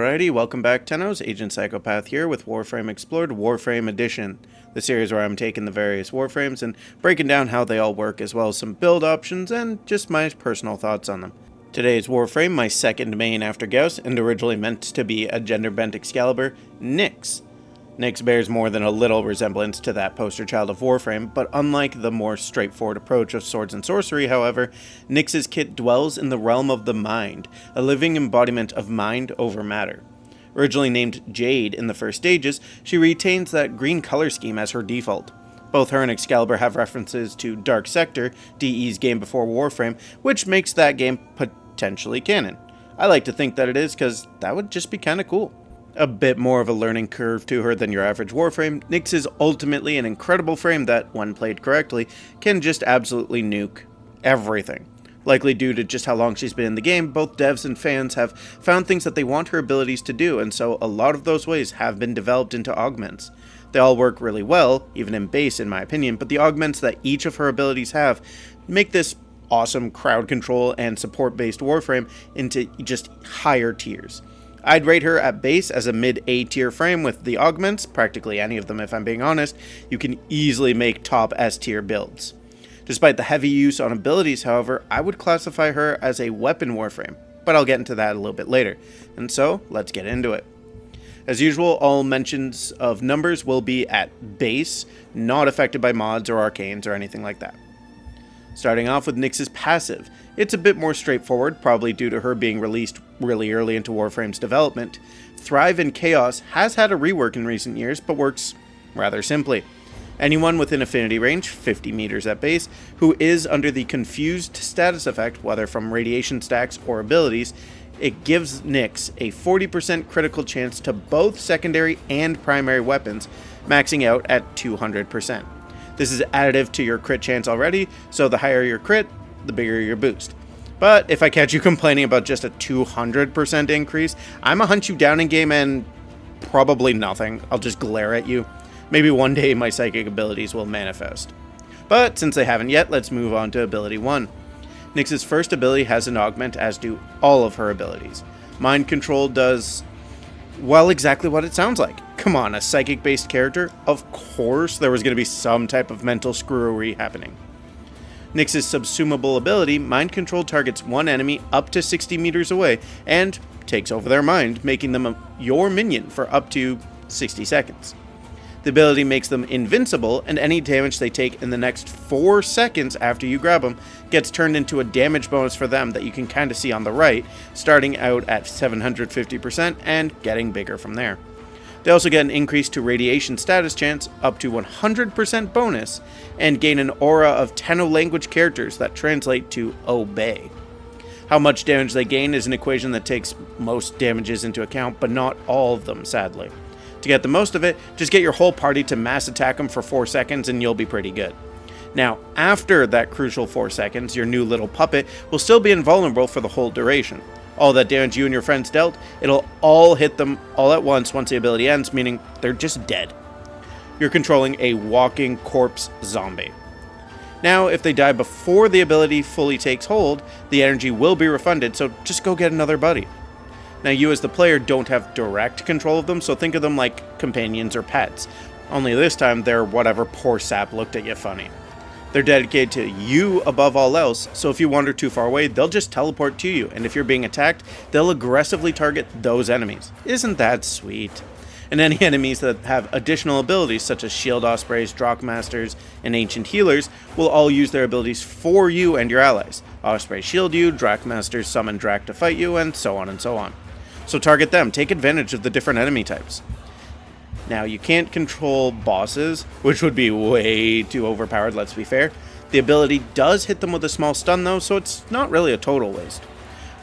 Alrighty, welcome back, Tennos. Agent Psychopath here with Warframe Explored Warframe Edition, the series where I'm taking the various Warframes and breaking down how they all work, as well as some build options and just my personal thoughts on them. Today's Warframe, my second main after Gauss, and originally meant to be a gender-bent Excalibur, Nyx. Nyx bears more than a little resemblance to that poster child of Warframe, but unlike the more straightforward approach of swords and sorcery, however, Nyx's kit dwells in the realm of the mind, a living embodiment of mind over matter. Originally named Jade in the first stages, she retains that green color scheme as her default. Both her and Excalibur have references to Dark Sector, DE's game before Warframe, which makes that game potentially canon. I like to think that it is, because that would just be kinda cool. A bit more of a learning curve to her than your average Warframe, Nyx is ultimately an incredible frame that, when played correctly, can just absolutely nuke everything. Likely due to just how long she's been in the game, both devs and fans have found things that they want her abilities to do, and so a lot of those ways have been developed into augments. They all work really well, even in base in my opinion, but the augments that each of her abilities have make this awesome crowd control and support based Warframe into just higher tiers. I'd rate her at base as a mid-A tier frame with the augments, practically any of them if I'm being honest. You can easily make top S tier builds. Despite the heavy use on abilities, however, I would classify her as a weapon Warframe, but I'll get into that a little bit later. And so, let's get into it. As usual, all mentions of numbers will be at base, not affected by mods or arcanes or anything like that. Starting off with Nyx's passive. It's a bit more straightforward, probably due to her being released really early into Warframe's development. Thrive in Chaos has had a rework in recent years, but works rather simply. Anyone within affinity range, 50 meters at base, who is under the confused status effect, whether from radiation stacks or abilities, it gives Nyx a 40% critical chance to both secondary and primary weapons, maxing out at 200%. This is additive to your crit chance already, so the higher your crit, the bigger your boost. But if I catch you complaining about just a 200% increase, I'ma hunt you down in game and probably nothing. I'll just glare at you. Maybe one day my psychic abilities will manifest. But since they haven't yet, let's move on to ability 1. Nyx's first ability has an augment, as do all of her abilities. Mind Control does, well, exactly what it sounds like. Come on, a psychic-based character? Of course there was going to be some type of mental screwery happening. Nyx's subsumable ability, Mind Control, targets one enemy up to 60 meters away and takes over their mind, making them your minion for up to 60 seconds. The ability makes them invincible, and any damage they take in the next 4 seconds after you grab them gets turned into a damage bonus for them that you can kind of see on the right, starting out at 750% and getting bigger from there. They also get an increase to radiation status chance, up to 100% bonus, and gain an aura of Tenno language characters that translate to obey. How much damage they gain is an equation that takes most damages into account, but not all of them, sadly. To get the most of it, just get your whole party to mass attack them for 4 seconds and you'll be pretty good. Now, after that crucial 4 seconds, your new little puppet will still be invulnerable for the whole duration. All that damage you and your friends dealt, it'll all hit them all at once the ability ends, meaning they're just dead. You're controlling a walking corpse zombie. Now, if they die before the ability fully takes hold, the energy will be refunded, so just go get another buddy. Now, you as the player don't have direct control of them, so think of them like companions or pets. Only this time, they're whatever poor sap looked at you funny. They're dedicated to you above all else, so if you wander too far away, they'll just teleport to you, and if you're being attacked, they'll aggressively target those enemies. Isn't that sweet? And any enemies that have additional abilities, such as Shield Ospreys, Drakmasters, and Ancient Healers, will all use their abilities for you and your allies. Ospreys shield you, Drakmasters summon Drak to fight you, and so on and so on. So target them, take advantage of the different enemy types. Now, you can't control bosses, which would be way too overpowered, let's be fair. The ability does hit them with a small stun though, so it's not really a total waste.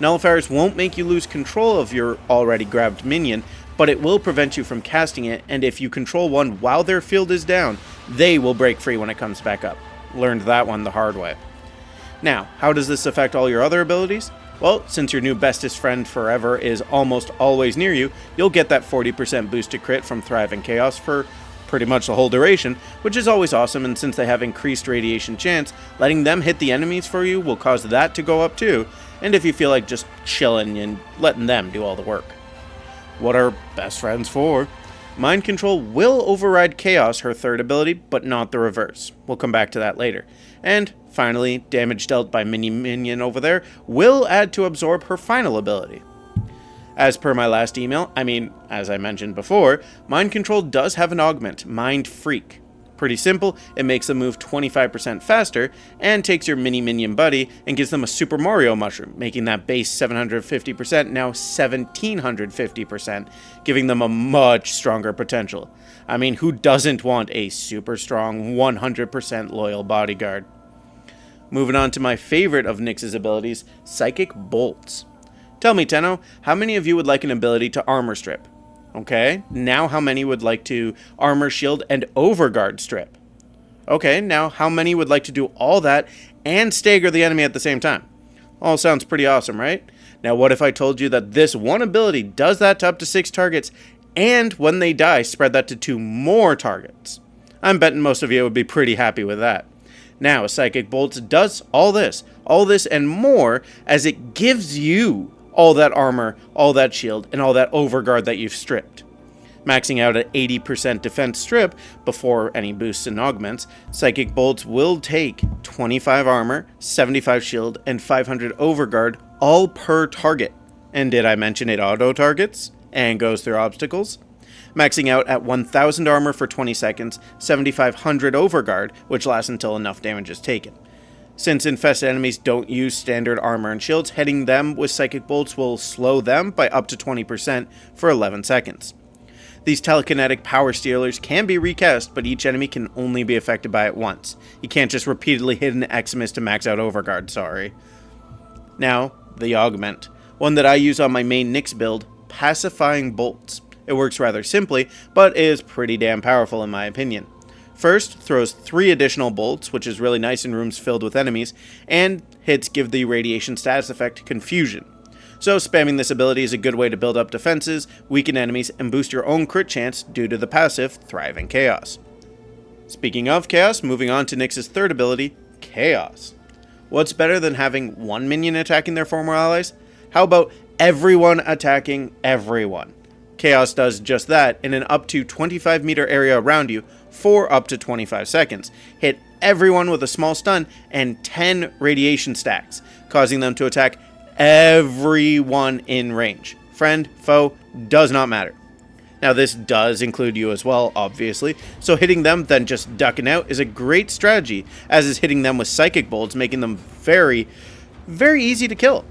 Nullifiers won't make you lose control of your already grabbed minion, but it will prevent you from casting it, and if you control one while their field is down, they will break free when it comes back up. Learned that one the hard way. Now, how does this affect all your other abilities? Well, since your new bestest friend forever is almost always near you, you'll get that 40% boost to crit from Thrive in Chaos for pretty much the whole duration, which is always awesome, and since they have increased radiation chance, letting them hit the enemies for you will cause that to go up too, and if you feel like just chilling and letting them do all the work. What are best friends for? Mind Control will override Chaos, her third ability, but not the reverse. We'll come back to that later. And finally, damage dealt by minion over there will add to Absorb, her final ability. As per my last email, as I mentioned before, Mind Control does have an augment, Mind Freak. Pretty simple, it makes them move 25% faster, and takes your mini-minion buddy and gives them a Super Mario mushroom, making that base 750% now 1750%, giving them a much stronger potential. Who doesn't want a super strong 100% loyal bodyguard? Moving on to my favorite of Nyx's abilities, Psychic Bolts. Tell me, Tenno, how many of you would like an ability to armor strip? Okay, now how many would like to armor, shield, and overguard strip? Okay, now how many would like to do all that and stagger the enemy at the same time? All sounds pretty awesome, right? Now what if I told you that this one ability does that to up to 6 targets, and when they die, spread that to 2 more targets? I'm betting most of you would be pretty happy with that. Now, Psychic Bolts does all this and more, as it gives you all that armor, all that shield, and all that overguard that you've stripped. Maxing out at 80% defense strip before any boosts and augments, Psychic Bolts will take 25 armor, 75 shield, and 500 overguard, all per target. And did I mention it auto-targets and goes through obstacles? Maxing out at 1000 armor for 20 seconds, 7500 overguard, which lasts until enough damage is taken. Since infested enemies don't use standard armor and shields, hitting them with Psychic Bolts will slow them by up to 20% for 11 seconds. These telekinetic power stealers can be recast, but each enemy can only be affected by it once. You can't just repeatedly hit an Eximus to max out overguard, sorry. Now, the augment. One that I use on my main Nyx build, Pacifying Bolts. It works rather simply, but is pretty damn powerful in my opinion. First, throws 3 additional bolts, which is really nice in rooms filled with enemies, and hits give the radiation status effect Confusion. So spamming this ability is a good way to build up defenses, weaken enemies, and boost your own crit chance due to the passive Thrive in Chaos. Speaking of Chaos, moving on to Nyx's third ability, Chaos. What's better than having one minion attacking their former allies? How about everyone attacking everyone? Chaos does just that in an up to 25 meter area around you for up to 25 seconds. Hit everyone with a small stun and 10 radiation stacks, causing them to attack everyone in range. Friend, foe, does not matter. Now this does include you as well, obviously, so hitting them then just ducking out is a great strategy, as is hitting them with Psychic Bolts, making them very, very easy to kill.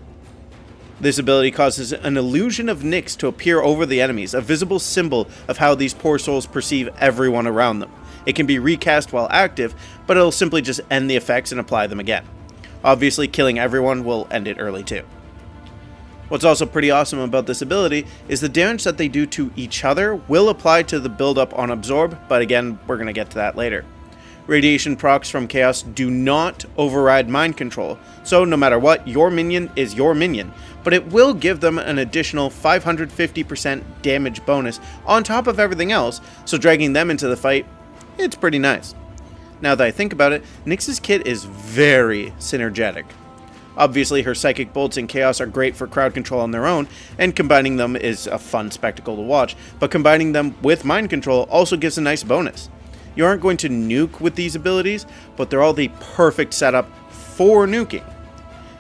This ability causes an illusion of Nyx to appear over the enemies, a visible symbol of how these poor souls perceive everyone around them. It can be recast while active, but it'll simply just end the effects and apply them again. Obviously, killing everyone will end it early too. What's also pretty awesome about this ability is the damage that they do to each other will apply to the build-up on Absorb, but again, we're going to get to that later. Radiation procs from Chaos do not override Mind Control, so no matter what, your minion is your minion, but it will give them an additional 550% damage bonus on top of everything else, so dragging them into the fight, it's pretty nice. Now that I think about it, Nyx's kit is very synergetic. Obviously, her Psychic Bolts and Chaos are great for crowd control on their own, and combining them is a fun spectacle to watch, but combining them with Mind Control also gives a nice bonus. You aren't going to nuke with these abilities, but they're all the perfect setup for nuking.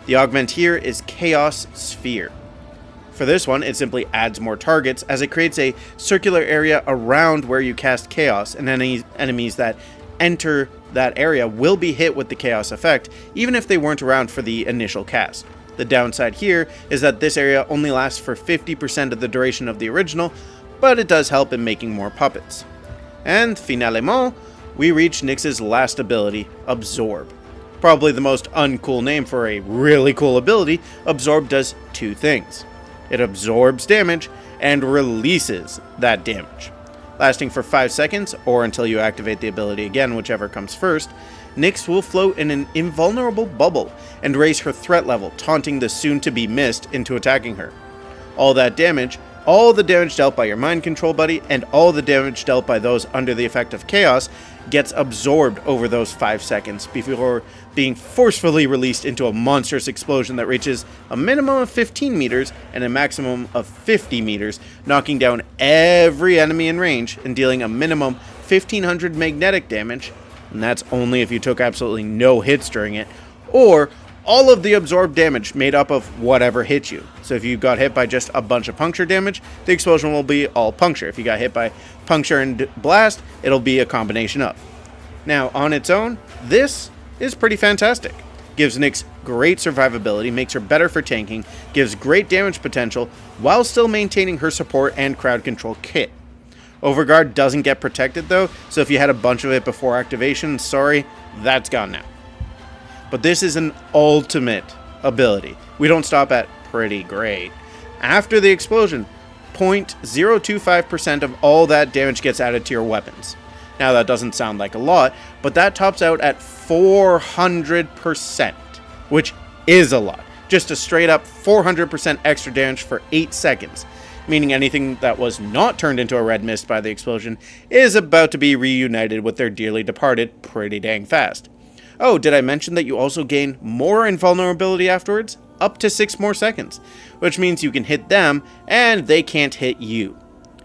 The augment here is Chaos Sphere. For this one, it simply adds more targets, as it creates a circular area around where you cast Chaos, and any enemies that enter that area will be hit with the Chaos effect, even if they weren't around for the initial cast. The downside here is that this area only lasts for 50% of the duration of the original, but it does help in making more puppets. And finalement, we reach Nyx's last ability, Absorb. Probably the most uncool name for a really cool ability, Absorb does 2 things. It absorbs damage and releases that damage. Lasting for 5 seconds, or until you activate the ability again, whichever comes first, Nyx will float in an invulnerable bubble and raise her threat level, taunting the soon-to-be mist into attacking her. All that damage, all the damage dealt by your Mind Control buddy, and all the damage dealt by those under the effect of Chaos, gets absorbed over those 5 seconds before being forcefully released into a monstrous explosion that reaches a minimum of 15 meters and a maximum of 50 meters, knocking down every enemy in range and dealing a minimum 1500 magnetic damage, and that's only if you took absolutely no hits during it, or all of the absorbed damage made up of whatever hit you. So if you got hit by just a bunch of puncture damage, the explosion will be all puncture. If you got hit by puncture and blast, it'll be a combination of. Now, on its own, this is pretty fantastic. Gives Nyx great survivability, makes her better for tanking, gives great damage potential, while still maintaining her support and crowd control kit. Overguard doesn't get protected though, so if you had a bunch of it before activation, sorry, that's gone now. But this is an ultimate ability. We don't stop at pretty great. After the explosion, 0.025% of all that damage gets added to your weapons. Now that doesn't sound like a lot, but that tops out at 400%, which is a lot. Just a straight up 400% extra damage for 8 seconds, meaning anything that was not turned into a red mist by the explosion is about to be reunited with their dearly departed pretty dang fast. Oh, did I mention that you also gain more invulnerability afterwards? Up to 6 more seconds, which means you can hit them and they can't hit you.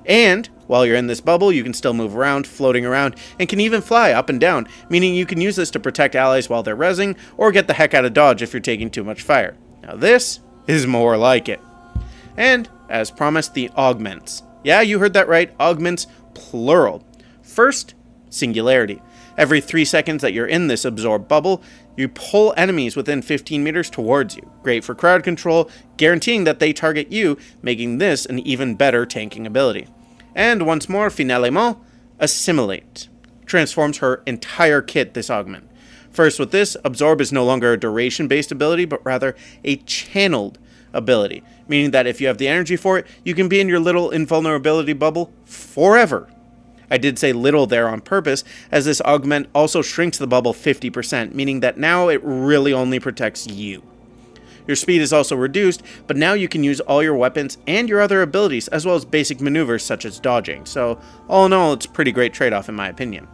And while you're in this bubble, you can still move around, floating around, and can even fly up and down, meaning you can use this to protect allies while they're rezzing, or get the heck out of dodge if you're taking too much fire. Now this is more like it. And, as promised, the augments. Yeah, you heard that right, augments, plural. First, singularity. Every 3 seconds that you're in this absorbed bubble, you pull enemies within 15 meters towards you. Great for crowd control, guaranteeing that they target you, making this an even better tanking ability. And once more, finalement, assimilate. Transforms her entire kit, this augment. First with this, absorb is no longer a duration-based ability, but rather a channeled ability, meaning that if you have the energy for it, you can be in your little invulnerability bubble forever. I did say little there on purpose, as this augment also shrinks the bubble 50%, meaning that now it really only protects you. Your speed is also reduced, but now you can use all your weapons and your other abilities, as well as basic maneuvers such as dodging, so all in all, it's a pretty great trade-off in my opinion.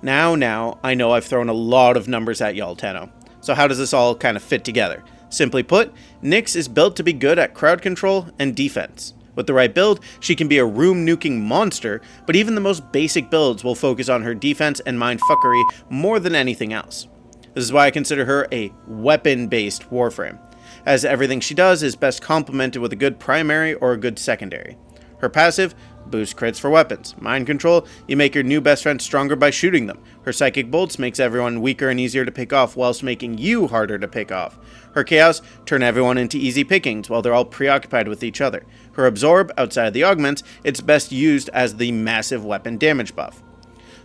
Now, I know I've thrown a lot of numbers at y'all, Tenno. So how does this all kind of fit together? Simply put, Nyx is built to be good at crowd control and defense. With the right build, she can be a room-nuking monster, but even the most basic builds will focus on her defense and mindfuckery more than anything else. This is why I consider her a weapon-based Warframe, as everything she does is best complemented with a good primary or a good secondary. Her passive, boost crits for weapons. Mind control, you make your new best friend stronger by shooting them. Her psychic bolts makes everyone weaker and easier to pick off, whilst making you harder to pick off. Her chaos, turn everyone into easy pickings while they're all preoccupied with each other. Her absorb, outside of the augments, it's best used as the massive weapon damage buff.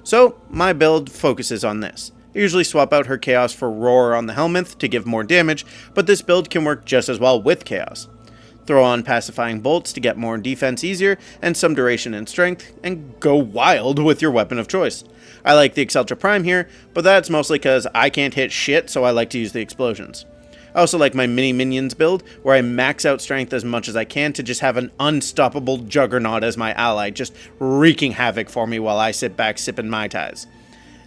So, my build focuses on this. I usually swap out her chaos for roar on the helminth to give more damage, but this build can work just as well with chaos. Throw on pacifying bolts to get more defense easier, and some duration and strength, and go wild with your weapon of choice. I like the Exceltra Prime here, but that's mostly because I can't hit shit, so I like to use the explosions. I also like my mini minions build, where I max out strength as much as I can to just have an unstoppable juggernaut as my ally, just wreaking havoc for me while I sit back sipping Mai Tais.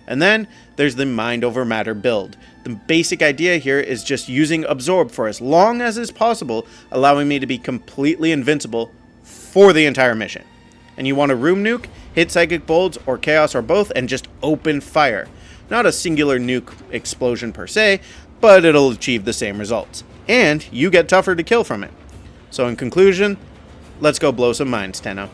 And then there's the mind over matter build. The basic idea here is just using absorb for as long as is possible, allowing me to be completely invincible for the entire mission. And you want a room nuke, hit psychic bolts or chaos or both, and just open fire. Not a singular nuke explosion per se, but it'll achieve the same results. And you get tougher to kill from it. So in conclusion, let's go blow some minds, Tenno.